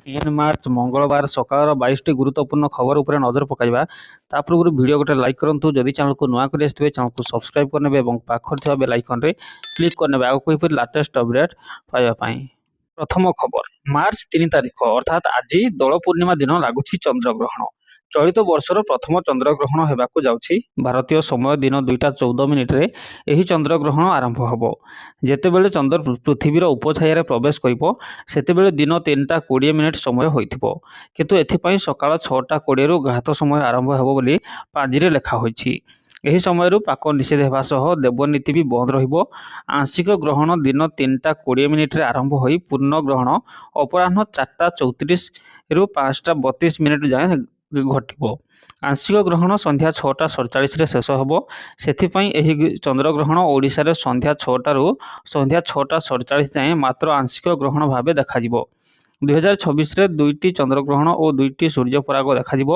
3 March ମଙ୍ଗଳବାର ସକାଳର 22ଟି ଗୁରୁତ୍ୱପୂର୍ଣ୍ଣ ଖବର ଉପରେ ନଜର ପକାଇବା। ତା ପୂର୍ବରୁ ଭିଡ଼ିଓ ଗୋଟେ ଲାଇକ୍ କରନ୍ତୁ। ଯଦି ଚ୍ୟାନେଲକୁ ନୂଆ କରି ଆସିଥିବେ ଚ୍ୟାନେଲକୁ ସବସ୍କ୍ରାଇବ୍ କରିନେବେ ଏବଂ ପାଖରେ ଥିବା ବେଲ୍ ଆଇକନରେ କ୍ଲିକ୍ କରିନେବେ ଆଗକୁ ଏହିପରି ଲାଟେଷ୍ଟ ଅପଡେଟ୍ ପାଇବା ପାଇଁ। ପ୍ରଥମ ଖବର, ମାର୍ଚ୍ଚ 3 ତାରିଖ ଅର୍ଥାତ୍ ଆଜି ଦୋଳ ପୂର୍ଣ୍ଣିମା ଦିନ ଲାଗୁଛି ଚନ୍ଦ୍ରଗ୍ରହଣ। ଚଳିତ ବର୍ଷର ପ୍ରଥମ ଚନ୍ଦ୍ରଗ୍ରହଣ ହେବାକୁ ଯାଉଛି। ଭାରତୀୟ ସମୟ ଦିନ 2ଟା 14 ଏହି ଚନ୍ଦ୍ରଗ୍ରହଣ ଆରମ୍ଭ ହେବ। ଯେତେବେଳେ ଚନ୍ଦ୍ର ପୃଥିବୀର ଉପଛାୟାରେ ପ୍ରବେଶ କରିବ ସେତେବେଳେ ଦିନ 3ଟା 20 ସମୟ ହୋଇଥିବ। କିନ୍ତୁ ଏଥିପାଇଁ ସକାଳ 6ଟା 20ରୁ ଘାତ ସମୟ ଆରମ୍ଭ ହେବ ବୋଲି ପାଞ୍ଜିରେ ଲେଖା ହୋଇଛି। ଏହି ସମୟରୁ ପାକ ନିଷେଧ ହେବା ସହ ଦେବନୀତି ବି ବନ୍ଦ ରହିବ। ଆଂଶିକ ଗ୍ରହଣ ଦିନ 3ଟା 20 ଆରମ୍ଭ ହୋଇ ପୂର୍ଣ୍ଣ ଗ୍ରହଣ ଅପରାହ୍ନ 4ଟା 34ରୁ 5ଟା 32 ଯାଏଁ ଘଟିବ। ଆଂଶିକ ଗ୍ରହଣ ସନ୍ଧ୍ୟା 6ଟା 47ରେ ଶେଷ ହେବ। ସେଥିପାଇଁ ଏହି ଚନ୍ଦ୍ରଗ୍ରହଣ ଓଡ଼ିଶାରେ ସନ୍ଧ୍ୟା 6ଟାରୁ ସନ୍ଧ୍ୟା 6ଟା 47 ଯାଏଁ ମାତ୍ର ଆଂଶିକ ଗ୍ରହଣ ଭାବେ ଦେଖାଯିବ। 2026ରେ 2ଟି ଚନ୍ଦ୍ରଗ୍ରହଣ ଓ 2ଟି ସୂର୍ଯ୍ୟପରାଗ ଦେଖାଯିବ।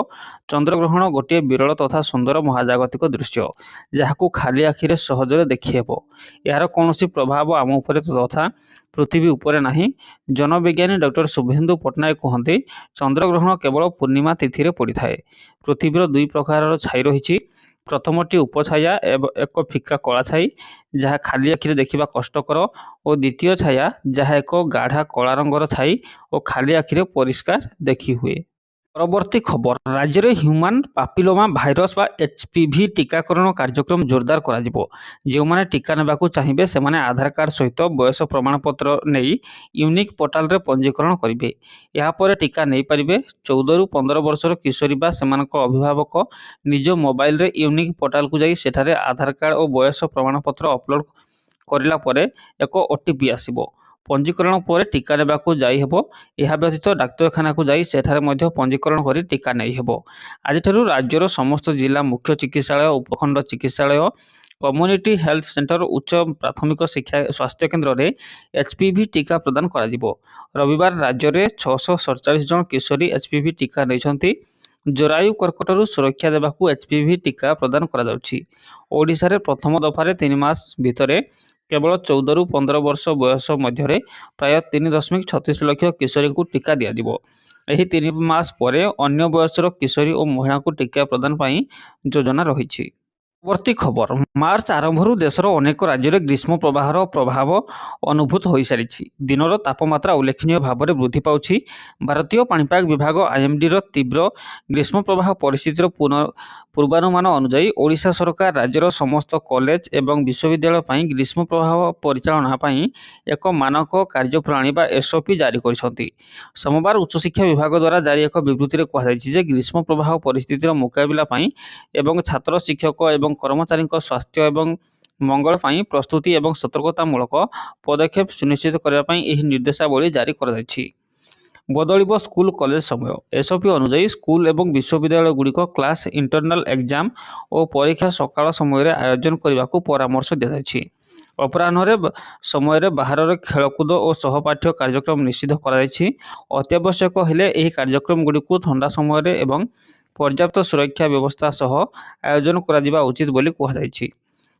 ଚନ୍ଦ୍ରଗ୍ରହଣ ଗୋଟିଏ ବିରଳ ତଥା ସୁନ୍ଦର ମହାଜାଗତିକ ଦୃଶ୍ୟ, ଯାହାକୁ ଖାଲି ଆଖିରେ ସହଜରେ ଦେଖିହେବ। ଏହାର କୌଣସି ପ୍ରଭାବ ଆମ ଉପରେ ତଥା ପୃଥିବୀ ଉପରେ ନାହିଁ। ଜନବିଜ୍ଞାନୀ ଡକ୍ଟର ଶୁଭେନ୍ଦୁ ପଟ୍ଟନାୟକ କୁହନ୍ତି, ଚନ୍ଦ୍ରଗ୍ରହଣ କେବଳ ପୂର୍ଣ୍ଣିମା ତିଥିରେ ପଡ଼ିଥାଏ। ପୃଥିବୀର ଦୁଇ ପ୍ରକାରର ଛାଇ ରହିଛି। ପ୍ରଥମଟି ଉପଛାୟା ଏକ ଫିକା କଳା ଛାଇ, ଯାହା ଖାଲି ଆଖିରେ ଦେଖିବା କଷ୍ଟକର ଓ ଦ୍ୱିତୀୟ ଛାୟା, ଯାହା ଏକ ଗାଢ଼ା କଳା ରଙ୍ଗର ଛାଇ ଓ ଖାଲି ଆଖିରେ ପରିଷ୍କାର ଦେଖିହୁଏ। ପରବର୍ତ୍ତୀ ଖବର, ରାଜ୍ୟରେ ହ୍ୟୁମାନ୍ ପାପିଲୋମା ଭାଇରସ୍ ବା HPV ଟିକାକରଣ କାର୍ଯ୍ୟକ୍ରମ ଜୋରଦାର କରାଯିବ। ଯେଉଁମାନେ ଟିକା ନେବାକୁ ଚାହିଁବେ ସେମାନେ ଆଧାର କାର୍ଡ଼ ସହିତ ବୟସ ପ୍ରମାଣପତ୍ର ନେଇ ୟୁନିକ୍ ପୋର୍ଟାଲରେ ପଞ୍ଜୀକରଣ କରିବେ। ଏହାପରେ ଟିକା ନେଇପାରିବେ। 14ରୁ 15 ବର୍ଷର କିଶୋରୀ ବା ସେମାନଙ୍କ ଅଭିଭାବକ ନିଜ ମୋବାଇଲରେ ୟୁନିକ୍ ପୋର୍ଟାଲକୁ ଯାଇ ସେଠାରେ ଆଧାର କାର୍ଡ଼ ଓ ବୟସ ପ୍ରମାଣପତ୍ର ଅପଲୋଡ଼ କରିଲା ପରେ ଏକ OTP ଆସିବ। ପଞ୍ଜୀକରଣ ପରେ ଟିକା ନେବାକୁ ଯାଇହେବ। ଏହା ବ୍ୟତୀତ ଡାକ୍ତରଖାନାକୁ ଯାଇ ସେଠାରେ ମଧ୍ୟ ପଞ୍ଜୀକରଣ କରି ଟିକା ନେଇହେବ। ଆଜିଠାରୁ ରାଜ୍ୟର ସମସ୍ତ ଜିଲ୍ଲା ମୁଖ୍ୟ ଚିକିତ୍ସାଳୟ, ଉପଖଣ୍ଡ ଚିକିତ୍ସାଳୟ, କମ୍ୟୁନିଟି ହେଲ୍ଥ ସେଣ୍ଟର, ଉଚ୍ଚ ପ୍ରାଥମିକ ଶିକ୍ଷା ସ୍ୱାସ୍ଥ୍ୟ କେନ୍ଦ୍ରରେ HPV ଟିକା ପ୍ରଦାନ କରାଯିବ। ରବିବାର ରାଜ୍ୟରେ 647 ଜଣ କିଶୋରୀ HPV ଟିକା ନେଇଛନ୍ତି। ଜରାୟୁ କର୍କଟରୁ ସୁରକ୍ଷା ଦେବାକୁ HPV ଟିକା ପ୍ରଦାନ କରାଯାଉଛି। ଓଡ଼ିଶାରେ ପ୍ରଥମ ଦଫାରେ 3 ମାସ ଭିତରେ କେବଳ 14ରୁ 15 ବର୍ଷ ବୟସ ମଧ୍ୟରେ ପ୍ରାୟ 3.36 ଲକ୍ଷ କିଶୋରୀଙ୍କୁ ଟିକା ଦିଆଯିବ। ଏହି 3 ମାସ ପରେ ଅନ୍ୟ ବୟସର କିଶୋରୀ ଓ ମହିଳାଙ୍କୁ ଟିକା ପ୍ରଦାନ ପାଇଁ ଯୋଜନା ରହିଛି। ପରବର୍ତ୍ତୀ ଖବର, ମାର୍ଚ୍ଚ ଆରମ୍ଭରୁ ଦେଶର ଅନେକ ରାଜ୍ୟରେ ଗ୍ରୀଷ୍ମ ପ୍ରବାହର ପ୍ରଭାବ ଅନୁଭୂତ ହୋଇସାରିଛି। ଦିନର ତାପମାତ୍ରା ଉଲ୍ଲେଖନୀୟ ଭାବରେ ବୃଦ୍ଧି ପାଉଛି। ଭାରତୀୟ ପାଣିପାଗ ବିଭାଗ IMDର ତୀବ୍ର ଗ୍ରୀଷ୍ମ ପ୍ରବାହ ପରିସ୍ଥିତିର ପୂର୍ବାନୁମାନ ଅନୁଯାୟୀ ଓଡ଼ିଶା ସରକାର ରାଜ୍ୟର ସମସ୍ତ କଲେଜ ଏବଂ ବିଶ୍ୱବିଦ୍ୟାଳୟ ପାଇଁ ଗ୍ରୀଷ୍ମ ପ୍ରବାହ ପରିଚାଳନା ପାଇଁ ଏକ ମାନକ କାର୍ଯ୍ୟପ୍ରଣାଳୀ ବା SOP ଜାରି କରିଛନ୍ତି। ସୋମବାର ଉଚ୍ଚଶିକ୍ଷା ବିଭାଗ ଦ୍ୱାରା ଜାରି ଏକ ବିବୃତ୍ତିରେ କୁହାଯାଇଛି ଯେ ଗ୍ରୀଷ୍ମ ପ୍ରବାହ ପରିସ୍ଥିତିର ମୁକାବିଲା ପାଇଁ ଏବଂ ଛାତ୍ର, ଶିକ୍ଷକ ଏବଂ କର୍ମଚାରୀଙ୍କ ସ୍ୱାସ୍ଥ୍ୟ ଏବଂ ମଙ୍ଗଳ ପାଇଁ ପ୍ରସ୍ତୁତି ଏବଂ ସତର୍କତାମୂଳକ ପଦକ୍ଷେପ ସୁନିଶ୍ଚିତ କରିବା ପାଇଁ ଏହି ନିର୍ଦ୍ଦେଶାବଳୀ ଜାରି କରାଯାଇଛି। ବଦଳିବ ସ୍କୁଲ କଲେଜ ସମୟ। SOP ଅନୁଯାୟୀ ସ୍କୁଲ ଏବଂ ବିଶ୍ୱବିଦ୍ୟାଳୟଗୁଡ଼ିକ କ୍ଲାସ୍, ଇଣ୍ଟରନାଲ ଏକ୍ଜାମ ଓ ପରୀକ୍ଷା ସକାଳ ସମୟରେ ଆୟୋଜନ କରିବାକୁ ପରାମର୍ଶ ଦିଆଯାଇଛି। ଅପରାହ୍ନରେ ସମୟରେ ବାହାରର ଖେଳକୁଦ ଓ ସହପାଠ୍ୟ କାର୍ଯ୍ୟକ୍ରମ ନିଷିଦ୍ଧ କରାଯାଇଛି। ଅତ୍ୟାବଶ୍ୟକ ହେଲେ ଏହି କାର୍ଯ୍ୟକ୍ରମଗୁଡ଼ିକୁ ଥଣ୍ଡା ସମୟରେ ଏବଂ ପର୍ଯ୍ୟାପ୍ତ ସୁରକ୍ଷା ବ୍ୟବସ୍ଥା ସହ ଆୟୋଜନ କରାଯିବା ଉଚିତ ବୋଲି କୁହାଯାଇଛି।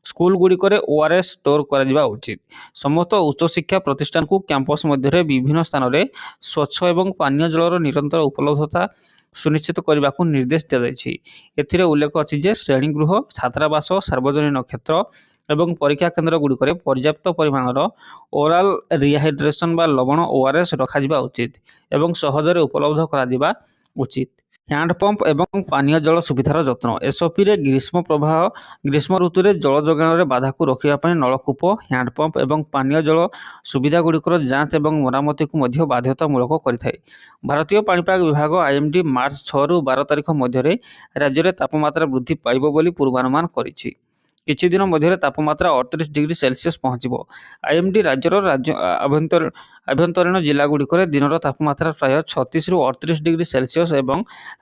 ସ୍କୁଲଗୁଡ଼ିକରେ ORS ଷ୍ଟୋର କରାଯିବା ଉଚିତ। ସମସ୍ତ ଉଚ୍ଚଶିକ୍ଷା ପ୍ରତିଷ୍ଠାନକୁ କ୍ୟାମ୍ପସ ମଧ୍ୟରେ ବିଭିନ୍ନ ସ୍ଥାନରେ ସ୍ୱଚ୍ଛ ଏବଂ ପାନୀୟ ଜଳର ନିରନ୍ତର ଉପଲବ୍ଧତା ସୁନିଶ୍ଚିତ କରିବାକୁ ନିର୍ଦ୍ଦେଶ ଦିଆଯାଇଛି। ଏଥିରେ ଉଲ୍ଲେଖ ଅଛି ଯେ ଶ୍ରେଣୀଗୃହ, ଛାତ୍ରାବାସ, ସାର୍ବଜନୀନ କ୍ଷେତ୍ର ଏବଂ ପରୀକ୍ଷା କେନ୍ଦ୍ରଗୁଡ଼ିକରେ ପର୍ଯ୍ୟାପ୍ତ ପରିମାଣର ଓରାଲ ରିହାଇଡ୍ରେସନ ବା ଲବଣ ORS ରଖାଯିବା ଉଚିତ ଏବଂ ସହଜରେ ଉପଲବ୍ଧ କରାଯିବା ଉଚିତ। ହ୍ୟାଣ୍ଡପମ୍ପ ଏବଂ ପାନୀୟ ଜଳ ସୁବିଧାର ଯତ୍ନ। SOPରେ ଗ୍ରୀଷ୍ମ ଋତୁରେ ଜଳ ଯୋଗାଣରେ ବାଧାକୁ ରୋକିବା ପାଇଁ ନଳକୂପ, ହ୍ୟାଣ୍ଡପମ୍ପ ଏବଂ ପାନୀୟ ଜଳ ସୁବିଧାଗୁଡ଼ିକର ଯାଞ୍ଚ ଏବଂ ମରାମତିକୁ ମଧ୍ୟ ବାଧ୍ୟତାମୂଳକ କରିଥାଏ। ଭାରତୀୟ ପାଣିପାଗ ବିଭାଗ IMD ମାର୍ଚ୍ଚ 6ରୁ 12 ତାରିଖ ମଧ୍ୟରେ ରାଜ୍ୟରେ ତାପମାତ୍ରା ବୃଦ୍ଧି ପାଇବ ବୋଲି ପୂର୍ବାନୁମାନ କରିଛି। କିଛି ଦିନ ମଧ୍ୟରେ ତାପମାତ୍ରା 38 ଡିଗ୍ରୀ ସେଲସିୟସ୍ ପହଞ୍ଚିବ। IMD ରାଜ୍ୟର ଆଭ୍ୟନ୍ତରୀଣ ଜିଲ୍ଲାଗୁଡ଼ିକରେ ଦିନର ତାପମାତ୍ରା ପ୍ରାୟ 36ରୁ 38 ଡିଗ୍ରୀ ସେଲସିୟସ୍ ଏବଂ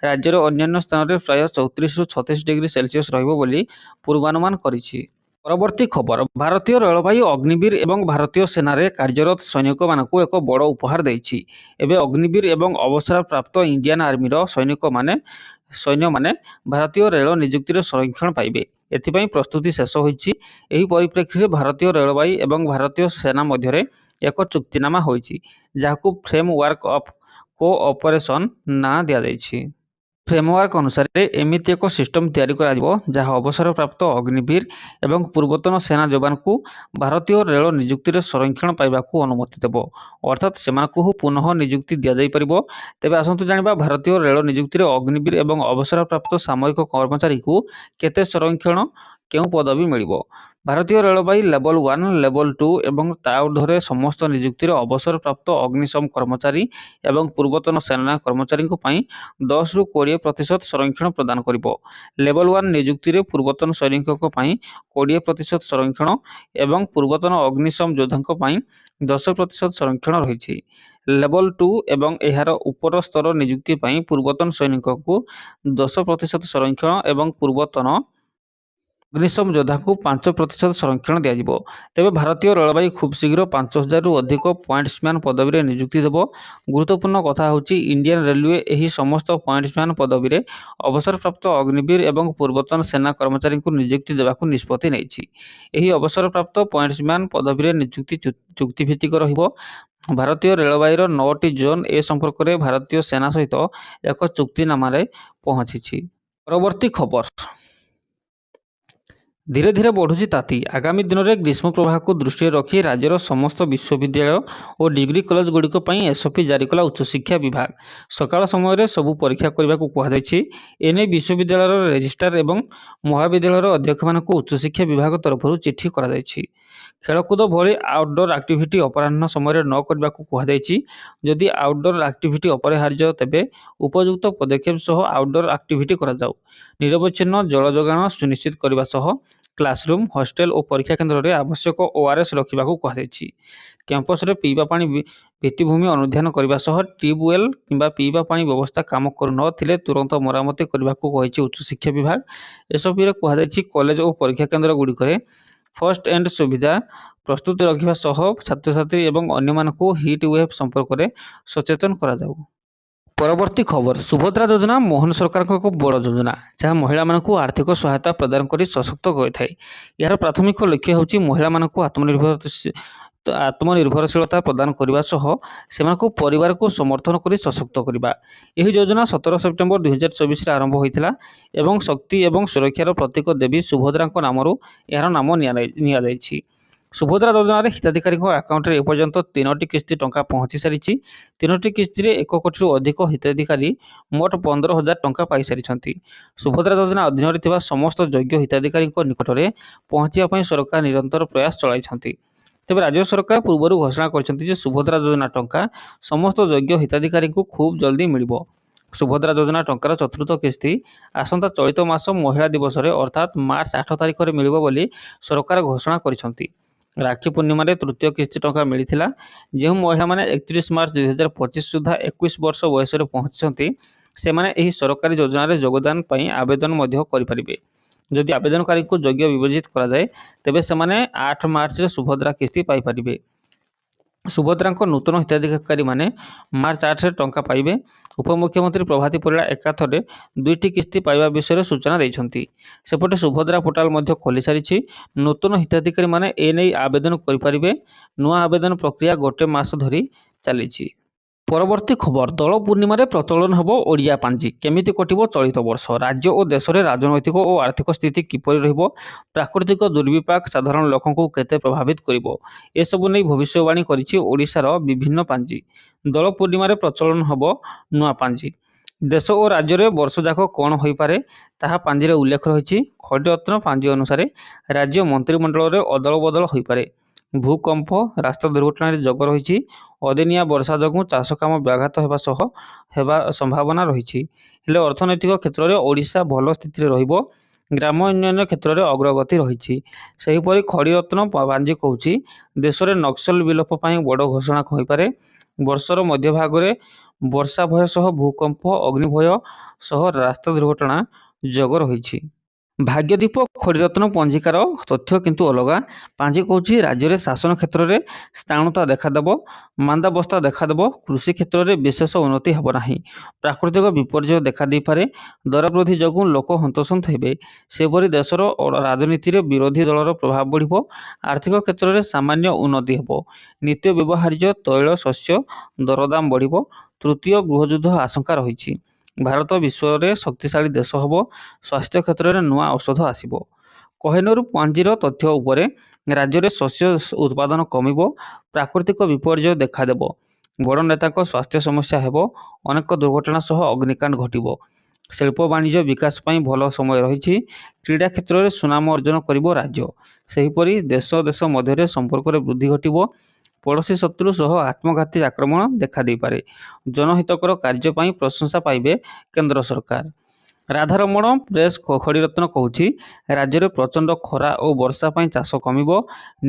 ରାଜ୍ୟର ଅନ୍ୟାନ୍ୟ ସ୍ଥାନରେ ପ୍ରାୟ 34ରୁ 36 ଡିଗ୍ରୀ ସେଲସିୟସ୍ ରହିବ ବୋଲି ପୂର୍ବାନୁମାନ କରିଛି। ପରବର୍ତ୍ତୀ ଖବର, ଭାରତୀୟ ରେଳବାଇ ଅଗ୍ନିବୀର ଏବଂ ଭାରତୀୟ ସେନାରେ କାର୍ଯ୍ୟରତ ସୈନିକମାନଙ୍କୁ ଏକ ବଡ଼ ଉପହାର ଦେଇଛି। ଏବେ ଅଗ୍ନିବୀର ଏବଂ ଅବସରପ୍ରାପ୍ତ ଇଣ୍ଡିଆନ୍ ଆର୍ମିର ସୈନ୍ୟମାନେ ଭାରତୀୟ ରେଳ ନିଯୁକ୍ତିର ସଂରକ୍ଷଣ ପାଇବେ। ଏଥିପାଇଁ ପ୍ରସ୍ତୁତି ଶେଷ ହୋଇଛି। ଏହି ପରିପ୍ରେକ୍ଷୀରେ ଭାରତୀୟ ରେଳବାଇ ଏବଂ ଭାରତୀୟ ସେନା ମଧ୍ୟରେ ଏକ ଚୁକ୍ତିନାମା ହୋଇଛି, ଯାହାକୁ ଫ୍ରେମୱାର୍କ ଅଫ୍ କୋଅପରେସନ୍ ନାଁ ଦିଆଯାଇଛି। ଫ୍ରେମୱାର୍କ ଅନୁସାରେ ଏମିତି ଏକ ସିଷ୍ଟମ ତିଆରି କରାଯିବ ଯାହା ଅବସରପ୍ରାପ୍ତ ଅଗ୍ନିବୀର ଏବଂ ପୂର୍ବତନ ସେନା ଯବାନଙ୍କୁ ଭାରତୀୟ ରେଳ ନିଯୁକ୍ତିରେ ସଂରକ୍ଷଣ ପାଇବାକୁ ଅନୁମତି ଦେବ, ଅର୍ଥାତ୍ ସେମାନଙ୍କୁ ପୁନଃ ନିଯୁକ୍ତି ଦିଆଯାଇପାରିବ। ତେବେ ଆସନ୍ତୁ ଜାଣିବା ଭାରତୀୟ ରେଳ ନିଯୁକ୍ତିରେ ଅଗ୍ନିବୀର ଏବଂ ଅବସରପ୍ରାପ୍ତ ସାମରିକ କର୍ମଚାରୀଙ୍କୁ କେତେ ସଂରକ୍ଷଣ, କେଉଁ ପଦବୀ ମିଳିବ। ଭାରତୀୟ ରେଳବାଇ ଲେବଲ 1, ଲେବଲ 2 ଏବଂ ତା ଊର୍ଦ୍ଧ୍ୱରେ ସମସ୍ତ ନିଯୁକ୍ତିରେ ଅବସରପ୍ରାପ୍ତ ଅଗ୍ନିଶମ କର୍ମଚାରୀ ଏବଂ ପୂର୍ବତନ ସେନା କର୍ମଚାରୀଙ୍କ ପାଇଁ 10ରୁ 20% ସଂରକ୍ଷଣ ପ୍ରଦାନ କରିବ। ଲେବଲ 1 ନିଯୁକ୍ତିରେ ପୂର୍ବତନ ସୈନିକଙ୍କ ପାଇଁ 20% ସଂରକ୍ଷଣ ଏବଂ ପୂର୍ବତନ ଅଗ୍ନିଶମ ଯୋଦ୍ଧାଙ୍କ ପାଇଁ 10% ସଂରକ୍ଷଣ ରହିଛି। ଲେବଲ 2 ଏବଂ ଏହାର ଉପର ସ୍ତର ନିଯୁକ୍ତି ପାଇଁ ପୂର୍ବତନ ସୈନିକଙ୍କୁ 10% ସଂରକ୍ଷଣ ଏବଂ ପୂର୍ବତନ ଅଗ୍ନିଶମ ଯୋଦ୍ଧାଙ୍କୁ 5% ସଂରକ୍ଷଣ ଦିଆଯିବ। ତେବେ ଭାରତୀୟ ରେଳବାଇ ଖୁବ୍ ଶୀଘ୍ର 5000ରୁ ଅଧିକ ପଏଣ୍ଟସମ୍ୟାନ ପଦବୀରେ ନିଯୁକ୍ତି ଦେବ। ଗୁରୁତ୍ୱପୂର୍ଣ୍ଣ କଥା ହେଉଛି ଇଣ୍ଡିଆନ୍ ରେଲୱେ ଏହି ସମସ୍ତ ପଏଣ୍ଟସମ୍ୟାନ ପଦବୀରେ ଅବସରପ୍ରାପ୍ତ ଅଗ୍ନିବୀର ଏବଂ ପୂର୍ବତନ ସେନା କର୍ମଚାରୀଙ୍କୁ ନିଯୁକ୍ତି ଦେବାକୁ ନିଷ୍ପତ୍ତି ନେଇଛି। ଏହି ଅବସରପ୍ରାପ୍ତ ପଏଣ୍ଟସମ୍ୟାନ ପଦବୀରେ ନିଯୁକ୍ତି ଚୁକ୍ତିଭିତ୍ତିକ ରହିବ। ଭାରତୀୟ ରେଳବାଇର 9ଟି ଜୋନ୍ ଏ ସମ୍ପର୍କରେ ଭାରତୀୟ ସେନା ସହିତ ଏକ ଚୁକ୍ତିନାମାରେ ପହଞ୍ଚିଛି। ପରବର୍ତ୍ତୀ ଖବର। ଧୀରେ ଧୀରେ ବଢ଼ୁଛି ତାତି। ଆଗାମୀ ଦିନରେ ଗ୍ରୀଷ୍ମ ପ୍ରବାହକୁ ଦୃଷ୍ଟିରେ ରଖି ରାଜ୍ୟର ସମସ୍ତ ବିଶ୍ୱବିଦ୍ୟାଳୟ ଓ ଡିଗ୍ରୀ କଲେଜଗୁଡ଼ିକ ପାଇଁ ଏସ୍ଓପି ଜାରି କଲା ଉଚ୍ଚଶିକ୍ଷା ବିଭାଗ। ସକାଳ ସମୟରେ ସବୁ ପରୀକ୍ଷା କରିବାକୁ କୁହାଯାଇଛି। ଏନେଇ ବିଶ୍ୱବିଦ୍ୟାଳୟର ରେଜିଷ୍ଟ୍ରାର ଏବଂ ମହାବିଦ୍ୟାଳୟର ଅଧ୍ୟକ୍ଷମାନଙ୍କୁ ଉଚ୍ଚଶିକ୍ଷା ବିଭାଗ ତରଫରୁ ଚିଠି କରାଯାଇଛି। ଖେଳକୁଦ ଭଳି ଆଉଟଡୋର ଆକ୍ଟିଭିଟି ଅପରାହ୍ନ ସମୟରେ ନ କରିବାକୁ କୁହାଯାଇଛି। ଯଦି ଆଉଟଡୋର ଆକ୍ଟିଭିଟି ଅପରିହାର୍ଯ୍ୟ ତେବେ ଉପଯୁକ୍ତ ପଦକ୍ଷେପ ସହ ଆଉଟଡୋର ଆକ୍ଟିଭିଟି କରାଯାଉ। ନିରବଚ୍ଛିନ୍ନ ଜଳ ଯୋଗାଣ ସୁନିଶ୍ଚିତ କରିବା ସହ କ୍ଲାସରୁମ୍, ହଷ୍ଟେଲ ଓ ପରୀକ୍ଷା କେନ୍ଦ୍ରରେ ଆବଶ୍ୟକ ଓଆରଏସ୍ ରଖିବାକୁ କୁହାଯାଇଛି। କ୍ୟାମ୍ପସରେ ପିଇବା ପାଣି ଭିତ୍ତିଭୂମି ଅନୁଧ୍ୟାନ କରିବା ସହ ଟ୍ୟୁବୱେଲ୍ କିମ୍ବା ପିଇବା ପାଣି ବ୍ୟବସ୍ଥା କାମ କରୁନଥିଲେ ତୁରନ୍ତ ମରାମତି କରିବାକୁ କହିଛି ଉଚ୍ଚଶିକ୍ଷା ବିଭାଗ। ଏସ୍ଓପିରେ କୁହାଯାଇଛି କଲେଜ ଓ ପରୀକ୍ଷା କେନ୍ଦ୍ରଗୁଡ଼ିକରେ ଫର୍ଷ୍ଟ ଏଡ୍ ସୁବିଧା ପ୍ରସ୍ତୁତ ରଖିବା ସହ ଛାତ୍ରଛାତ୍ରୀ ଏବଂ ଅନ୍ୟମାନଙ୍କୁ ହିଟ୍ ୱେଭ୍ ସମ୍ପର୍କରେ ସଚେତନ କରାଯାଉ। ପରବର୍ତ୍ତୀ ଖବର। ସୁଭଦ୍ରା ଯୋଜନା ମୋହନ ସରକାରଙ୍କ ଏକ ବଡ଼ ଯୋଜନା ଯାହା ମହିଳାମାନଙ୍କୁ ଆର୍ଥିକ ସହାୟତା ପ୍ରଦାନ କରି ସଶକ୍ତ କରିଥାଏ। ଏହାର ପ୍ରାଥମିକ ଲକ୍ଷ୍ୟ ହେଉଛି ମହିଳାମାନଙ୍କୁ ଆତ୍ମନିର୍ଭରଶୀଳତା ପ୍ରଦାନ କରିବା ସହ ସେମାନଙ୍କ ପରିବାରକୁ ସମର୍ଥନ କରି ସଶକ୍ତ କରିବା। ଏହି ଯୋଜନା 17 ସେପ୍ଟେମ୍ବର 2024ରେ ଆରମ୍ଭ ହୋଇଥିଲା ଏବଂ ଶକ୍ତି ଏବଂ ସୁରକ୍ଷାର ପ୍ରତୀକ ଦେବୀ ସୁଭଦ୍ରାଙ୍କ ନାମରୁ ଏହାର ନାମ ନିଆଯାଇଛି। ସୁଭଦ୍ରା ଯୋଜନାରେ ହିତାଧିକାରୀଙ୍କ ଆକାଉଣ୍ଟରେ ଏପର୍ଯ୍ୟନ୍ତ 3ଟି କିସ୍ତି ଟଙ୍କା ପହଞ୍ଚି ସାରିଛି। 3ଟି କିସ୍ତିରେ 1 କୋଟିରୁ ଅଧିକ ହିତାଧିକାରୀ ମୋଟ 15,000 ଟଙ୍କା ପାଇସାରିଛନ୍ତି। ସୁଭଦ୍ରା ଯୋଜନା ଅଧୀନରେ ଥିବା ସମସ୍ତ ଯୋଗ୍ୟ ହିତାଧିକାରୀଙ୍କ ନିକଟରେ ପହଞ୍ଚିବା ପାଇଁ ସରକାର ନିରନ୍ତର ପ୍ରୟାସ ଚଳାଇଛନ୍ତି। ତେବେ ରାଜ୍ୟ ସରକାର ପୂର୍ବରୁ ଘୋଷଣା କରିଛନ୍ତି ଯେ ସୁଭଦ୍ରା ଯୋଜନା ଟଙ୍କା ସମସ୍ତ ଯୋଗ୍ୟ ହିତାଧିକାରୀଙ୍କୁ ଖୁବ୍ ଜଲ୍ଦି ମିଳିବ। ସୁଭଦ୍ରା ଯୋଜନା ଟଙ୍କାର ଚତୁର୍ଥ କିସ୍ତି ଆସନ୍ତା ଚଳିତ ମାସ ମହିଳା ଦିବସରେ ଅର୍ଥାତ୍ ମାର୍ଚ୍ଚ 8 ତାରିଖରେ ମିଳିବ ବୋଲି ସରକାର ଘୋଷଣା କରିଛନ୍ତି। ରାକ୍ଷୀ ପୂର୍ଣ୍ଣିମାରେ ତୃତୀୟ କିସ୍ତି ଟଙ୍କା ମିଳିଥିଲା। ଯେଉଁ ମହିଳାମାନେ 31 ମାର୍ଚ୍ଚ 2025 ସୁଦ୍ଧା 21 ବର୍ଷ ବୟସରେ ପହଞ୍ଚିଛନ୍ତି ସେମାନେ ଏହି ସରକାରୀ ଯୋଜନାରେ ଯୋଗଦାନ ପାଇଁ ଆବେଦନ ମଧ୍ୟ କରିପାରିବେ। ଯଦି ଆବେଦନକାରୀଙ୍କୁ ଯୋଗ୍ୟ ବିବେଚିତ କରାଯାଏ ତେବେ ସେମାନେ 8 ମାର୍ଚ୍ଚରେ ସୁଭଦ୍ରା କିସ୍ତି ପାଇପାରିବେ। ସୁଭଦ୍ରାଙ୍କ ନୂତନ ହିତାଧିକାରୀମାନେ ମାର୍ଚ୍ଚ 8ରେ ଟଙ୍କା ପାଇବେ। ଉପମୁଖ୍ୟମନ୍ତ୍ରୀ ପ୍ରଭାତୀ ପରିଡ଼ା ଏକାଥରେ 2ଟି କିସ୍ତି ପାଇବା ବିଷୟରେ ସୂଚନା ଦେଇଛନ୍ତି। ସେପଟେ ସୁଭଦ୍ରା ପୋର୍ଟାଲ ମଧ୍ୟ ଖୋଲିସାରିଛି। ନୂତନ ହିତାଧିକାରୀମାନେ ଏନେଇ ଆବେଦନ କରିପାରିବେ। ନୂଆ ଆବେଦନ ପ୍ରକ୍ରିୟା 1 ମାସ ଧରି ଚାଲିଛି। ପରବର୍ତ୍ତୀ ଖବର। ଦୋଳ ପୂର୍ଣ୍ଣିମାରେ ପ୍ରଚଳନ ହେବ ଓଡ଼ିଆ ପାଞ୍ଜି। କେମିତି କଟିବ ଚଳିତ ବର୍ଷ? ରାଜ୍ୟ ଓ ଦେଶରେ ରାଜନୈତିକ ଓ ଆର୍ଥିକ ସ୍ଥିତି କିପରି ରହିବ? ପ୍ରାକୃତିକ ଦୁର୍ବିପାକ ସାଧାରଣ ଲୋକଙ୍କୁ କେତେ ପ୍ରଭାବିତ କରିବ? ଏସବୁ ନେଇ ଭବିଷ୍ୟବାଣୀ କରିଛି ଓଡ଼ିଶାର ବିଭିନ୍ନ ପାଞ୍ଜି। ଦୋଳ ପୂର୍ଣ୍ଣିମାରେ ପ୍ରଚଳନ ହେବ ନୂଆ ପାଞ୍ଜି। ଦେଶ ଓ ରାଜ୍ୟରେ ବର୍ଷଯାକ କ'ଣ ହୋଇପାରେ ତାହା ପାଞ୍ଜିରେ ଉଲ୍ଲେଖ ରହିଛି। ଖଡ଼ିରତ୍ନ ପାଞ୍ଜି ଅନୁସାରେ ରାଜ୍ୟ ମନ୍ତ୍ରିମଣ୍ଡଳରେ ଅଦଳବଦଳ ହୋଇପାରେ। ଭୂକମ୍ପ, ରାସ୍ତା ଦୁର୍ଘଟଣାରେ ଯୋଗ ରହିଛି। ଅଦିନିଆ ବର୍ଷା ଯୋଗୁଁ ଚାଷ କାମ ବ୍ୟାଘାତ ହେବା ସମ୍ଭାବନା ରହିଛି। ହେଲେ ଅର୍ଥନୈତିକ କ୍ଷେତ୍ରରେ ଓଡ଼ିଶା ଭଲ ସ୍ଥିତିରେ ରହିବ। ଗ୍ରାମ ଉନ୍ନୟନ କ୍ଷେତ୍ରରେ ଅଗ୍ରଗତି ରହିଛି। ସେହିପରି ଖଡ଼ିରତ୍ନ ପାଞ୍ଜି କହୁଛି ଦେଶରେ ନକ୍ସଲ ବିଲୋପ ପାଇଁ ବଡ଼ ଘୋଷଣା ହୋଇପାରେ। ବର୍ଷର ମଧ୍ୟଭାଗରେ ବର୍ଷା ଭୟ ସହ ଭୂକମ୍ପ, ଅଗ୍ନି ଭୟ ସହ ରାସ୍ତା ଦୁର୍ଘଟଣା ଯୋଗ ରହିଛି। ଭାଗ୍ୟଦୀପ ଖଡ଼ିରତ୍ନ ପଞ୍ଜିକାର ତଥ୍ୟ କିନ୍ତୁ ଅଲଗା। ପାଞ୍ଜି କହୁଛି ରାଜ୍ୟରେ ଶାସନ କ୍ଷେତ୍ରରେ ସ୍ଥାଣୁତା ଦେଖାଦେବ, ମାନ୍ଦାବସ୍ଥା ଦେଖାଦେବ, କୃଷି କ୍ଷେତ୍ରରେ ବିଶେଷ ଉନ୍ନତି ହେବ ନାହିଁ, ପ୍ରାକୃତିକ ବିପର୍ଯ୍ୟୟ ଦେଖାଦେଇପାରେ, ଦର ବୃଦ୍ଧି ଯୋଗୁଁ ଲୋକ ହନ୍ତସନ୍ତ ହେବେ, ସେପରି ଦେଶର ରାଜନୀତିରେ ବିରୋଧୀ ଦଳର ପ୍ରଭାବ ବଢ଼ିବ, ଆର୍ଥିକ କ୍ଷେତ୍ରରେ ସାମାନ୍ୟ ଉନ୍ନତି ହେବ, ନିତ୍ୟ ବ୍ୟବହାର୍ଯ୍ୟ ତୈଳ ଶସ୍ୟ ଦରଦାମ ବଢ଼ିବ, ତୃତୀୟ ଗୃହଯୁଦ୍ଧ ଆଶଙ୍କା ରହିଛି, ଭାରତ ବିଶ୍ୱରେ ଶକ୍ତିଶାଳୀ ଦେଶ ହେବ, ସ୍ୱାସ୍ଥ୍ୟ କ୍ଷେତ୍ରରେ ନୂଆ ଔଷଧ ଆସିବ। କୋହିନୂର ପାଞ୍ଜିର ତଥ୍ୟ ଉପରେ ରାଜ୍ୟରେ ଶସ୍ୟ ଉତ୍ପାଦନ କମିବ, ପ୍ରାକୃତିକ ବିପର୍ଯ୍ୟୟ ଦେଖାଦେବ, ବଡ଼ ନେତାଙ୍କ ସ୍ୱାସ୍ଥ୍ୟ ସମସ୍ୟା ହେବ, ଅନେକ ଦୁର୍ଘଟଣା ସହ ଅଗ୍ନିକାଣ୍ଡ ଘଟିବ, ଶିଳ୍ପ ବାଣିଜ୍ୟ ବିକାଶ ପାଇଁ ଭଲ ସମୟ ରହିଛି, କ୍ରୀଡ଼ା କ୍ଷେତ୍ରରେ ସୁନାମ ଅର୍ଜନ କରିବ ରାଜ୍ୟ, ସେହିପରି ଦେଶ ଦେଶ ମଧ୍ୟରେ ସମ୍ପର୍କରେ ବୃଦ୍ଧି ଘଟିବ, ପଡ଼ୋଶୀ ଶତ୍ରୁ ସହ ଆତ୍ମଘାତୀ ଆକ୍ରମଣ ଦେଖାଦେଇପାରେ, ଜନହିତକର କାର୍ଯ୍ୟ ପାଇଁ ପ୍ରଶଂସା ପାଇବେ କେନ୍ଦ୍ର ସରକାର। ରାଧାରମଣ ପ୍ରେସ୍ ଖଡ଼ିରତ୍ନ କହୁଛି ରାଜ୍ୟରେ ପ୍ରଚଣ୍ଡ ଖରା ଓ ବର୍ଷା ପାଇଁ ଚାଷ କମିବ,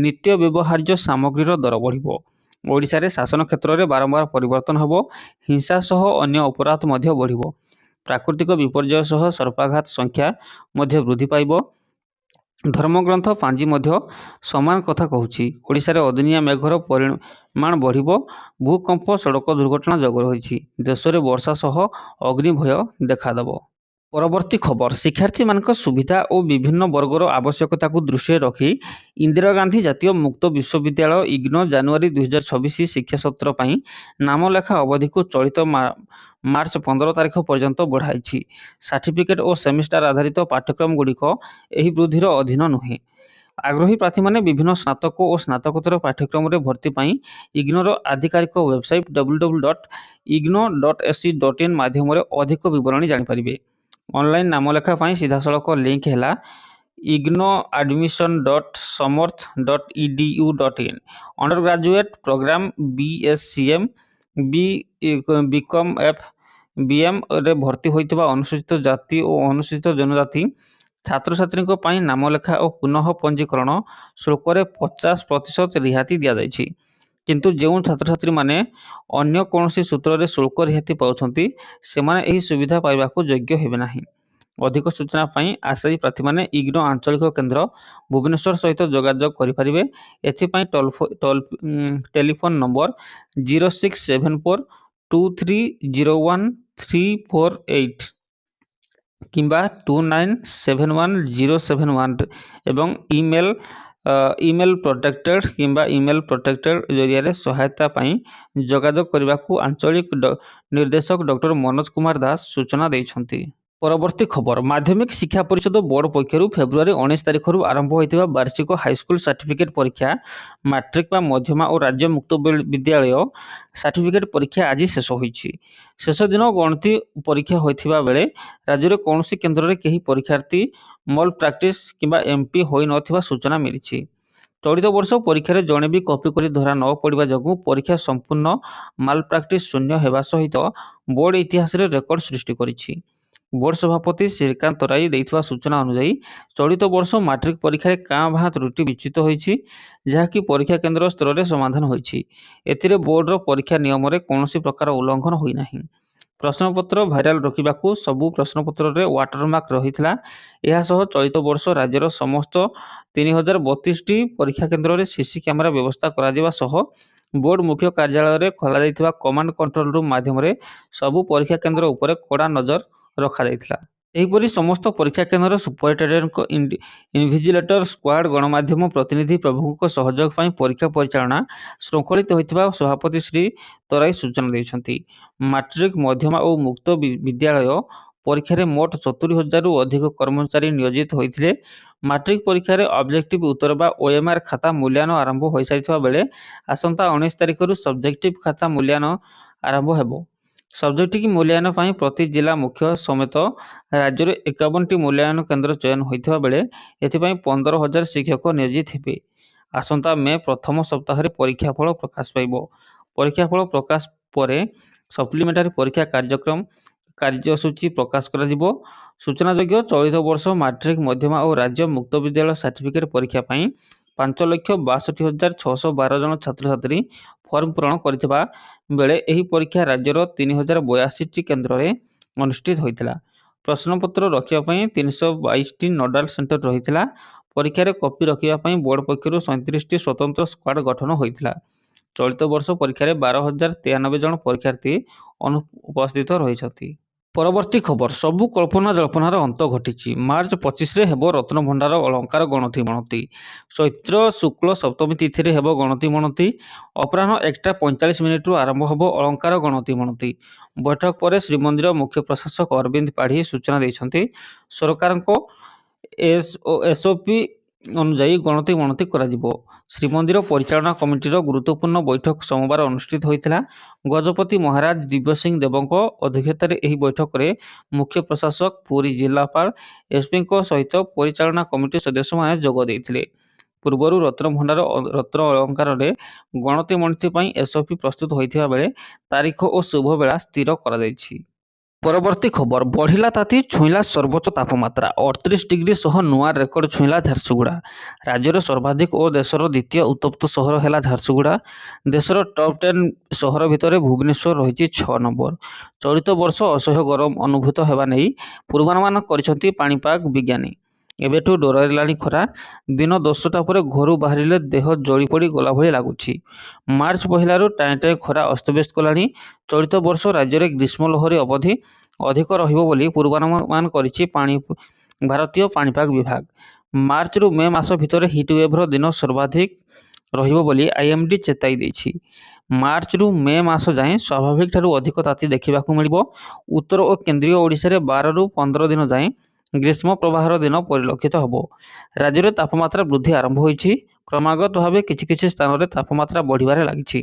ନିତ୍ୟ ବ୍ୟବହାର୍ଯ୍ୟ ସାମଗ୍ରୀର ଦର ବଢ଼ିବ, ଓଡ଼ିଶାରେ ଶାସନ କ୍ଷେତ୍ରରେ ବାରମ୍ବାର ପରିବର୍ତ୍ତନ ହେବ, ହିଂସା ସହ ଅନ୍ୟ ଅପରାଧ ମଧ୍ୟ ବଢ଼ିବ, ପ୍ରାକୃତିକ ବିପର୍ଯ୍ୟୟ ସହ ସର୍ପାଘାତ ସଂଖ୍ୟା ମଧ୍ୟ ବୃଦ୍ଧି ପାଇବ। ଧର୍ମଗ୍ରନ୍ଥ ପାଞ୍ଜି ମଧ୍ୟ ସମାନ କଥା କହୁଛି। ଓଡ଼ିଶାରେ ଅଦିନିଆ ମେଘର ପରିମାଣ ବଢ଼ିବ, ଭୂକମ୍ପ ସଡ଼କ ଦୁର୍ଘଟଣା ଯୋଗ ରହିଛି, ଦେଶରେ ବର୍ଷା ସହ ଅଗ୍ନି ଭୟ ଦେଖାଦେବ। ପରବର୍ତ୍ତୀ ଖବର, ଶିକ୍ଷାର୍ଥୀମାନଙ୍କ ସୁବିଧା ଓ ବିଭିନ୍ନ ବର୍ଗର ଆବଶ୍ୟକତାକୁ ଦୃଷ୍ଟିରେ ରଖି ଇନ୍ଦିରା ଗାନ୍ଧୀ ଜାତୀୟ ମୁକ୍ତ ବିଶ୍ୱବିଦ୍ୟାଳୟ ଇଗ୍ନୋ ଜାନୁଆରୀ 2026 ଶିକ୍ଷାସତ୍ର ପାଇଁ ନାମଲେଖା ଅବଧିକୁ ଚଳିତ ମାର୍ଚ୍ଚ 15 ତାରିଖ ପର୍ଯ୍ୟନ୍ତ ବଢ଼ାଇଛି। ସାର୍ଟିଫିକେଟ୍ ଓ ସେମିଷ୍ଟାର ଆଧାରିତ ପାଠ୍ୟକ୍ରମଗୁଡ଼ିକ ଏହି ବୃଦ୍ଧିର ଅଧୀନ ନୁହେଁ। ଆଗ୍ରହୀ ପ୍ରାର୍ଥୀମାନେ ବିଭିନ୍ନ ସ୍ନାତକ ଓ ସ୍ନାତକୋତ୍ତର ପାଠ୍ୟକ୍ରମରେ ଭର୍ତ୍ତି ପାଇଁ ଇଗ୍ନୋର ଆଧିକାରିକ ୱେବସାଇଟ୍ www.igno.ac.in ମାଧ୍ୟମରେ ଅଧିକ ବିବରଣୀ ଜାଣିପାରିବେ। ଅନଲାଇନ୍ ନାମଲେଖା ପାଇଁ ସିଧାସଳଖ ଲିଙ୍କ ହେଲା ignoadmission.samarth.edu.in। Undergraduate program BScM, BCom F, BMରେ ଭର୍ତ୍ତି ହୋଇଥିବା ଅନୁସୂଚିତ ଜାତି ଓ ଅନୁସୂଚିତ ଜନଜାତି ଛାତ୍ରଛାତ୍ରୀଙ୍କ ପାଇଁ ନାମଲେଖା ଓ ପୁନଃ ପଞ୍ଜୀକରଣ ଶୁଳ୍କରେ 50% ରିହାତି ଦିଆଯାଇଛି। କିନ୍ତୁ ଯେଉଁ ଛାତ୍ରଛାତ୍ରୀମାନେ ଅନ୍ୟ କୌଣସି ସୂତ୍ରରେ ଶୁଳ୍କ ରିହାତି ପାଉଛନ୍ତି ସେମାନେ ଏହି ସୁବିଧା ପାଇବାକୁ ଯୋଗ୍ୟ ହେବେ ନାହିଁ। ଅଧିକ ସୂଚନା ପାଇଁ ଆଶାୟୀ ପ୍ରାର୍ଥୀମାନେ ଇଗ୍ନୋ ଆଞ୍ଚଳିକ କେନ୍ଦ୍ର ଭୁବନେଶ୍ୱର ସହିତ ଯୋଗାଯୋଗ କରିପାରିବେ। ଏଥିପାଇଁ ଟେଲିଫୋନ୍ ନମ୍ବର 06742301 କିମ୍ବା 297107 ଏବଂ ଇମେଲ ପ୍ରୋଟେକ୍ଟେଡ୍ ଜରିଆରେ ସହାୟତା ପାଇଁ ଯୋଗାଯୋଗ କରିବାକୁ ଆଞ୍ଚଳିକ ନିର୍ଦ୍ଦେଶକ ଡକ୍ଟର ମନୋଜ କୁମାର ଦାସ ସୂଚନା ଦେଇଛନ୍ତି। ପରବର୍ତ୍ତୀ ଖବର, ମାଧ୍ୟମିକ ଶିକ୍ଷା ପରିଷଦ ବୋର୍ଡ ପକ୍ଷରୁ ଫେବୃଆରୀ 19 ତାରିଖରୁ ଆରମ୍ଭ ହୋଇଥିବା ବାର୍ଷିକ ହାଇସ୍କୁଲ ସାର୍ଟିଫିକେଟ୍ ପରୀକ୍ଷା ମାଟ୍ରିକ ବା ମଧ୍ୟମା ଓ ରାଜ୍ୟ ମୁକ୍ତ ବିଦ୍ୟାଳୟ ସାର୍ଟିଫିକେଟ୍ ପରୀକ୍ଷା ଆଜି ଶେଷ ହୋଇଛି। ଶେଷ ଦିନ ଗଣତି ପରୀକ୍ଷା ହୋଇଥିବା ବେଳେ ରାଜ୍ୟରେ କୌଣସି କେନ୍ଦ୍ରରେ କେହି ପରୀକ୍ଷାର୍ଥୀ ମଲ୍ ପ୍ରାକ୍ଟିସ କିମ୍ବା MP ହୋଇନଥିବା ସୂଚନା ମିଳିଛି। ଚଳିତ ବର୍ଷ ପରୀକ୍ଷାରେ ଜଣେ ବି କପି କରି ଧରା ନ ପଡ଼ିବା ଯୋଗୁଁ ପରୀକ୍ଷା ସମ୍ପୂର୍ଣ୍ଣ ମାଲପ୍ରାକ୍ଟିସ ଶୂନ୍ୟ ହେବା ସହିତ ବୋର୍ଡ ଇତିହାସରେ ରେକର୍ଡ ସୃଷ୍ଟି କରିଛି। ବୋର୍ଡ ସଭାପତି ଶ୍ରୀକାନ୍ତ ରାଇ ଦେଇଥିବା ସୂଚନା ଅନୁଯାୟୀ ଚଳିତ ବର୍ଷ ମାଟ୍ରିକ ପରୀକ୍ଷାରେ କାଁ ଭାଁ ତ୍ରୁଟି ବିଚ୍ୟୁତ ହୋଇଛି, ଯାହାକି ପରୀକ୍ଷା କେନ୍ଦ୍ର ସ୍ତରରେ ସମାଧାନ ହୋଇଛି। ଏଥିରେ ବୋର୍ଡର ପରୀକ୍ଷା ନିୟମରେ କୌଣସି ପ୍ରକାର ଉଲ୍ଲଂଘନ ହୋଇନାହିଁ। ପ୍ରଶ୍ନପତ୍ର ଭାଇରାଲ ରୋକିବାକୁ ସବୁ ପ୍ରଶ୍ନପତ୍ରରେ ୱାଟରମାର୍କ ରହିଥିଲା। ଏହା ସହ ଚଳିତ ବର୍ଷ ରାଜ୍ୟର ସମସ୍ତ 3032ଟି ପରୀକ୍ଷା କେନ୍ଦ୍ରରେ ସିସି କ୍ୟାମେରା ବ୍ୟବସ୍ଥା କରାଯିବା ସହ ବୋର୍ଡ ମୁଖ୍ୟ କାର୍ଯ୍ୟାଳୟରେ ଖୋଲାଯାଇଥିବା କମାଣ୍ଡ କଣ୍ଟ୍ରୋଲ ରୁମ୍ ମାଧ୍ୟମରେ ସବୁ ପରୀକ୍ଷା କେନ୍ଦ୍ର ଉପରେ କଡ଼ା ନଜର ରଖାଯାଇଥିଲା। ସେହିପରି ସମସ୍ତ ପରୀକ୍ଷା କେନ୍ଦ୍ର ସୁପରିଟେଣ୍ଡେଣ୍ଟଙ୍କ ଇନଭିଜିଲେଟର ସ୍କ୍ୱାଡ୍ ଗଣମାଧ୍ୟମ ପ୍ରତିନିଧି ପ୍ରଭୁଙ୍କ ସହଯୋଗ ପାଇଁ ପରୀକ୍ଷା ପରିଚାଳନା ଶୃଙ୍ଖଳିତ ହୋଇଥିବା ସଭାପତି ଶ୍ରୀ ତରାଇ ସୂଚନା ଦେଇଛନ୍ତି। ମାଟ୍ରିକ ମଧ୍ୟମା ଓ ମୁକ୍ତ ବିଦ୍ୟାଳୟ ପରୀକ୍ଷାରେ ମୋଟ 70,000ରୁ ଅଧିକ କର୍ମଚାରୀ ନିୟୋଜିତ ହୋଇଥିଲେ। ମାଟ୍ରିକ ପରୀକ୍ଷାରେ ଅବଜେକ୍ଟିଭ ଉତ୍ତର ବା OMR ଖାତା ମୂଲ୍ୟାୟନ ଆରମ୍ଭ ହୋଇସାରିଥିବା ବେଳେ ଆସନ୍ତା 19 ତାରିଖରୁ ସବଜେକ୍ଟିଭ ଖାତା ମୂଲ୍ୟାୟନ ଆରମ୍ଭ ହେବ। ସବଜେକ୍ଟିଭ ମୂଲ୍ୟାୟନ ପାଇଁ ପ୍ରତି ଜିଲ୍ଲା ମୁଖ୍ୟ ସମେତ ରାଜ୍ୟରେ 51ଟି ମୂଲ୍ୟାୟନ କେନ୍ଦ୍ର ଚୟନ ହୋଇଥିବା ବେଳେ ଏଥିପାଇଁ 15,000 ଶିକ୍ଷକ ନିୟୋଜିତ ହେବେ। ଆସନ୍ତା ମେ ପ୍ରଥମ ସପ୍ତାହରେ ପରୀକ୍ଷାଫଳ ପ୍ରକାଶ ପାଇବ। ପରୀକ୍ଷାଫଳ ପ୍ରକାଶ ପରେ ସପ୍ଲିମେଣ୍ଟାରୀ ପରୀକ୍ଷା କାର୍ଯ୍ୟସୂଚୀ ପ୍ରକାଶ କରାଯିବ। ସୂଚନାଯୋଗ୍ୟ, ଚଳିତ ବର୍ଷ ମାଟ୍ରିକ ମଧ୍ୟମା ଓ ରାଜ୍ୟ ମୁକ୍ତ ବିଦ୍ୟାଳୟ ସାର୍ଟିଫିକେଟ୍ ପରୀକ୍ଷା ପାଇଁ 5,62,612 ଜଣ ଛାତ୍ରଛାତ୍ରୀ ଫର୍ମ ପୂରଣ କରିଥିବା ବେଳେ ଏହି ପରୀକ୍ଷା ରାଜ୍ୟର 3,082ଟି କେନ୍ଦ୍ରରେ ଅନୁଷ୍ଠିତ ହୋଇଥିଲା। ପ୍ରଶ୍ନପତ୍ର ରଖିବା ପାଇଁ 322ଟି ନୋଡାଲ ସେଣ୍ଟର ରହିଥିଲା। ପରୀକ୍ଷାରେ କପି ରଖିବା ପାଇଁ ବୋର୍ଡ ପକ୍ଷରୁ 37ଟି ସ୍ୱତନ୍ତ୍ର ସ୍କ୍ୱାଡ ଗଠନ ହୋଇଥିଲା। ଚଳିତ ବର୍ଷ ପରୀକ୍ଷାରେ 12,093 ଜଣ ପରୀକ୍ଷାର୍ଥୀ ଉପସ୍ଥିତ ରହିଛନ୍ତି। ପରବର୍ତ୍ତୀ ଖବର, ସବୁ କଳ୍ପନା ଜଳ୍ପନାର ଅନ୍ତ ଘଟିଛି। ମାର୍ଚ୍ଚ 25ରେ ହେବ ରତ୍ନଭଣ୍ଡାର ଅଳଙ୍କାର ଗଣତି ମଣତି। ଚୈତ୍ର ଶୁକ୍ଳ ସପ୍ତମୀ ତିଥିରେ ହେବ ଗଣତି ମଣତି। ଅପରାହ୍ନ 1ଟା 45 ମିନିଟ୍ରୁ ଆରମ୍ଭ ହେବ ଅଳଙ୍କାର ଗଣତି ମଣତି। ବୈଠକ ପରେ ଶ୍ରୀମନ୍ଦିର ମୁଖ୍ୟ ପ୍ରଶାସକ ଅରବିନ୍ଦ ପାଢ଼ୀ ସୂଚନା ଦେଇଛନ୍ତି, ସରକାରଙ୍କ ଏସ୍ଓପି ଅନୁଯାୟୀ ଗଣତି ମଣତି କରାଯିବ। ଶ୍ରୀମନ୍ଦିର ପରିଚାଳନା କମିଟିର ଗୁରୁତ୍ୱପୂର୍ଣ୍ଣ ବୈଠକ ସୋମବାର ଅନୁଷ୍ଠିତ ହୋଇଥିଲା। ଗଜପତି ମହାରାଜ ଦିବ୍ୟ ସିଂହ ଦେବଙ୍କ ଅଧ୍ୟକ୍ଷତାରେ ଏହି ବୈଠକରେ ମୁଖ୍ୟ ପ୍ରଶାସକ, ପୁରୀ ଜିଲ୍ଲାପାଳ, ଏସ୍ପିଙ୍କ ସହିତ ପରିଚାଳନା କମିଟି ସଦସ୍ୟମାନେ ଯୋଗ ଦେଇଥିଲେ। ପୂର୍ବରୁ ରତ୍ନଭଣ୍ଡାର ରତ୍ନ ଅଳଙ୍କାରରେ ଗଣତି ମଣତି ପାଇଁ ଏସ୍ଓପି ପ୍ରସ୍ତୁତ ହୋଇଥିବା ବେଳେ ତାରିଖ ଓ ଶୁଭ ବେଳା ସ୍ଥିର କରାଯାଇଛି। ପରବର୍ତ୍ତୀ ଖବର, ବଢ଼ିଲା ତାତି, ଛୁଇଁଲା ସର୍ବୋଚ୍ଚ ତାପମାତ୍ରା। 38 ଡିଗ୍ରୀ ସହ ନୂଆ ରେକର୍ଡ ଛୁଇଁଲା ଝାରସୁଗୁଡ଼ା। ରାଜ୍ୟର ସର୍ବାଧିକ ଓ ଦେଶର ଦ୍ୱିତୀୟ ଉତ୍ତପ୍ତ ସହର ହେଲା ଝାରସୁଗୁଡ଼ା। ଦେଶର ଟପ୍ 10 ସହର ଭିତରେ ଭୁବନେଶ୍ୱର ରହିଛି 6 ନମ୍ବର। ଚଳିତ ବର୍ଷ ଅସହ୍ୟ ଗରମ ଅନୁଭୂତ ହେବା ନେଇ ପୂର୍ବାନୁମାନ କରିଛନ୍ତି ପାଣିପାଗ ବିଜ୍ଞାନୀ। ଏବେଠୁ ଡରାଇଲାଣି ଖରା। ଦିନ 10ଟା ପରେ ଘରୁ ବାହାରିଲେ ଦେହ ଜଳିପୋଡ଼ି ଗଲା ଭଳି ଲାଗୁଛି। ମାର୍ଚ୍ଚ ପହିଲାରୁ ଟାଏଁ ଟାଏଁ ଖରା ଅସ୍ତବ୍ୟସ୍ତ କଲାଣି। ଚଳିତ ବର୍ଷ ରାଜ୍ୟରେ ଗ୍ରୀଷ୍ମ ଲହରୀ ଅବଧି ଅଧିକ ରହିବ ବୋଲି ପୂର୍ବାନୁମାନ କରିଛି ଭାରତୀୟ ପାଣିପାଗ ବିଭାଗ। ମାର୍ଚ୍ଚରୁ ମେ ମାସ ଭିତରେ ହିଟୱେଭର ଦିନ ସର୍ବାଧିକ ରହିବ ବୋଲି ଆଇଏମ୍ଡି ଚେତାଇ ଦେଇଛି। ମାର୍ଚ୍ଚରୁ ମେ ମାସ ଯାଏଁ ସ୍ୱାଭାବିକଠାରୁ ଅଧିକ ତାତି ଦେଖିବାକୁ ମିଳିବ। ଉତ୍ତର ଓ କେନ୍ଦ୍ରୀୟ ଓଡ଼ିଶାରେ 12ରୁ 15 ଦିନ ଯାଏଁ ଗ୍ରୀଷ୍ମ ପ୍ରବାହର ଦିନ ପରିଲକ୍ଷିତ ହେବ। ରାଜ୍ୟରେ ତାପମାତ୍ରା ବୃଦ୍ଧି ଆରମ୍ଭ ହୋଇଛି। କ୍ରମାଗତ ଭାବେ କିଛି କିଛି ସ୍ଥାନରେ ତାପମାତ୍ରା ବଢ଼ିବାରେ ଲାଗିଛି।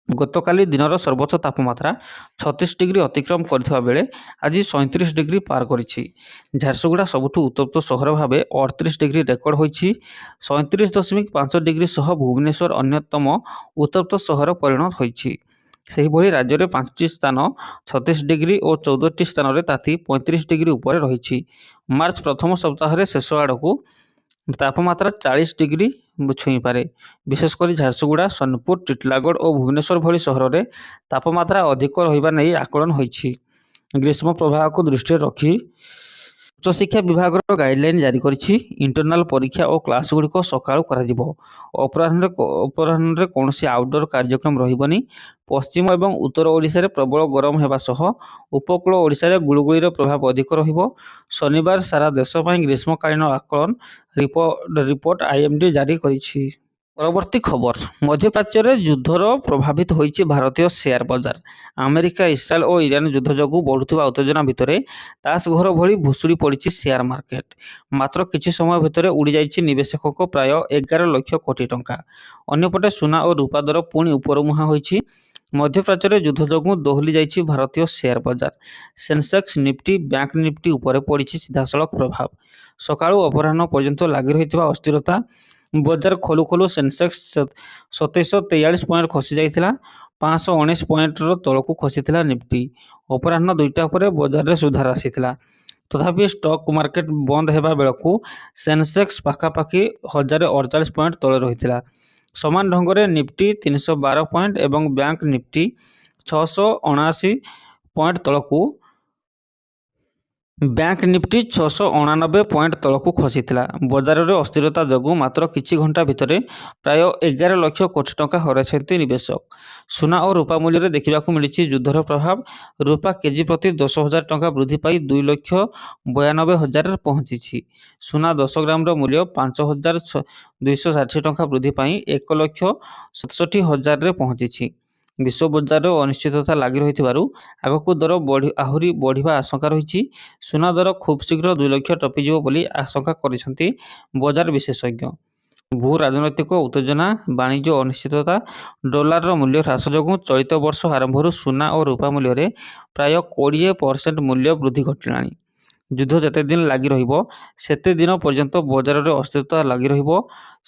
ଗତକାଲି ଦିନର ସର୍ବୋଚ୍ଚ ତାପମାତ୍ରା 36 ଡିଗ୍ରୀ ଅତିକ୍ରମ କରିଥିବା ବେଳେ ଆଜି 37 ଡିଗ୍ରୀ ପାର କରିଛି। ଝାରସୁଗୁଡ଼ା ସବୁଠୁ ଉତ୍ତପ୍ତ ସହର ଭାବେ 38 ଡିଗ୍ରୀ ରେକର୍ଡ ହୋଇଛି। 37.5 ଡିଗ୍ରୀ ସହ ଭୁବନେଶ୍ୱର ଅନ୍ୟତମ ଉତ୍ତପ୍ତ ସହର ପରିଣତ ହୋଇଛି। ସେହିଭଳି ରାଜ୍ୟରେ 5ଟି ସ୍ଥାନ 36 ଡିଗ୍ରୀ ଓ 14ଟି ସ୍ଥାନରେ ତାତି 35 ଡିଗ୍ରୀ ଉପରେ ରହିଛି। ମାର୍ଚ୍ଚ ପ୍ରଥମ ସପ୍ତାହରେ ଶେଷ ଆଡ଼କୁ ତାପମାତ୍ରା 40 ଡିଗ୍ରୀ ଛୁଇଁପାରେ। ବିଶେଷ କରି ଝାରସୁଗୁଡ଼ା, ସୋନପୁର, ଟିଟିଲାଗଡ଼ ଓ ଭୁବନେଶ୍ୱର ଭଳି ସହରରେ ତାପମାତ୍ରା ଅଧିକ ରହିବା ନେଇ ଆକଳନ ହୋଇଛି। ଗ୍ରୀଷ୍ମ ପ୍ରବାହକୁ ଦୃଷ୍ଟିରେ ରଖି ଉଚ୍ଚଶିକ୍ଷା ବିଭାଗର ଗାଇଡଲାଇନ୍ ଜାରି କରିଛି। ଇଣ୍ଟରନାଲ ପରୀକ୍ଷା ଓ କ୍ଲାସଗୁଡ଼ିକ ସକାଳୁ କରାଯିବ। ଅପରାହ୍ନରେ କୌଣସି ଆଉଟଡୋର କାର୍ଯ୍ୟକ୍ରମ ରହିବନି। ପଶ୍ଚିମ ଏବଂ ଉତ୍ତର ଓଡ଼ିଶାରେ ପ୍ରବଳ ଗରମ ହେବା ସହ ଉପକୂଳ ଓଡ଼ିଶାରେ ଗୁଳୁଗୁଳିର ପ୍ରଭାବ ଅଧିକ ରହିବ। ଶନିବାର ସାରା ଦେଶ ପାଇଁ ଗ୍ରୀଷ୍ମକାଳୀନ ଆକଳନ ରିପୋର୍ଟ ଆଇଏମ୍ଡି ଜାରି କରିଛି। ପରବର୍ତ୍ତୀ ଖବର, ମଧ୍ୟପ୍ରାଚ୍ୟରେ ଯୁଦ୍ଧର ପ୍ରଭାବିତ ହୋଇଛି ଭାରତୀୟ ସେୟାର ବଜାର। ଆମେରିକା, ଇସ୍ରାଏଲ ଓ ଇରାନ ଯୁଦ୍ଧ ଯୋଗୁଁ ବଢ଼ୁଥିବା ଉତ୍ତେଜନା ଭିତରେ ତାସ୍ ଘର ଭଳି ଭୁଷୁଡ଼ି ପଡ଼ିଛି ସେୟାର ମାର୍କେଟ। ମାତ୍ର କିଛି ସମୟ ଭିତରେ ଉଡ଼ିଯାଇଛି ନିବେଶକଙ୍କ ପ୍ରାୟ 11 ଲକ୍ଷ କୋଟି ଟଙ୍କା। ଅନ୍ୟପଟେ ସୁନା ଓ ରୂପା ଦର ପୁଣି ଉପରମୁହାଁ ହୋଇଛି। ମଧ୍ୟପ୍ରାଚ୍ୟରେ ଯୁଦ୍ଧ ଯୋଗୁଁ ଦୋହଲି ଯାଇଛି ଭାରତୀୟ ସେୟାର ବଜାର। ସେନ୍ସେକ୍ସ, ନିଫ୍ଟି, ବ୍ୟାଙ୍କ ନିଫ୍ଟି ଉପରେ ପଡ଼ିଛି ସିଧାସଳଖ ପ୍ରଭାବ। ସକାଳୁ ଅପରାହ୍ନ ପର୍ଯ୍ୟନ୍ତ ଲାଗି ରହିଥିବା ଅସ୍ଥିରତା। ବଜାର ଖୋଲୁ ଖୋଲୁ ସେନ୍ସେକ୍ସ 2743 ପଏଣ୍ଟ ଖସି ଯାଇଥିଲା। 519 ପଏଣ୍ଟର ତଳକୁ ଖସିଥିଲା ନିଫ୍ଟି। ଅପରାହ୍ନ 2ଟା ପରେ ବଜାରରେ ସୁଧାର ଆସିଥିଲା। ତଥାପି ଷ୍ଟକ୍ ମାର୍କେଟ ବନ୍ଦ ହେବା ବେଳକୁ ସେନ୍ସେକ୍ସ ପାଖାପାଖି 1048 ପଏଣ୍ଟ ତଳେ ରହିଥିଲା। ସମାନ ଢଙ୍ଗରେ ନିଫ୍ଟି 312 ପଏଣ୍ଟ ଏବଂ ବ୍ୟାଙ୍କ ନିଫ୍ଟି 679 ପଏଣ୍ଟ ତଳକୁ ଖସିଥିଲା। ବଜାରରେ ଅସ୍ଥିରତା ଯୋଗୁଁ ମାତ୍ର କିଛି ଘଣ୍ଟା ଭିତରେ ପ୍ରାୟ 11 ଲକ୍ଷ କୋଟି ଟଙ୍କା ହରାଇଛନ୍ତି ନିବେଶକ। ସୁନା ଓ ରୂପା ମୂଲ୍ୟରେ ଦେଖିବାକୁ ମିଳିଛି ଯୁଦ୍ଧର ପ୍ରଭାବ। ରୂପା କେଜି ପ୍ରତି 10,000 ଟଙ୍କା ବୃଦ୍ଧି ପାଇ 2,92,000ରେ ପହଞ୍ଚିଛି। ସୁନା 10 ଗ୍ରାମର ମୂଲ୍ୟ 5,260 ଟଙ୍କା ବୃଦ୍ଧି ପାଇ 1,67,000ରେ ପହଞ୍ଚିଛି। ବିଶ୍ୱ ବଜାରରେ ଅନିଶ୍ଚିତତା ଲାଗି ରହିଥିବାରୁ ଆଗକୁ ଦର ଆହୁରି ବଢ଼ିବା ଆଶଙ୍କା ରହିଛି। ସୁନା ଦର ଖୁବ୍ ଶୀଘ୍ର 2 ଲକ୍ଷ ଟପିଯିବ ବୋଲି ଆଶଙ୍କା କରିଛନ୍ତି ବଜାର ବିଶେଷଜ୍ଞ। ଭୂ ରାଜନୈତିକ ଉତ୍ତେଜନା, ବାଣିଜ୍ୟ ଅନିଶ୍ଚିତତା, ଡଲାରର ମୂଲ୍ୟ ହ୍ରାସ ଯୋଗୁଁ ଚଳିତ ବର୍ଷ ଆରମ୍ଭରୁ ସୁନା ଓ ରୂପା ମୂଲ୍ୟରେ ପ୍ରାୟ 20% ମୂଲ୍ୟ ବୃଦ୍ଧି ଘଟିଲାଣି। ଯୁଦ୍ଧ ଯେତେ ଦିନ ଲାଗି ରହିବ ସେତେ ଦିନ ପର୍ଯ୍ୟନ୍ତ ବଜାରରେ ଅସ୍ଥିରତା ଲାଗି ରହିବ।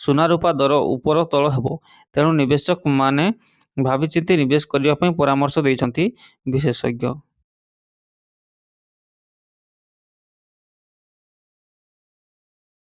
ସୁନା ରୂପା ଦର ଉପର ତଳ ହେବ। ତେଣୁ ନିବେଶକମାନେ ଭାବିଚିନ୍ତି ନିବେଶ କରିବା ପାଇଁ ପରାମର୍ଶ ଦେଇଛନ୍ତି ବିଶେଷଜ୍ଞ।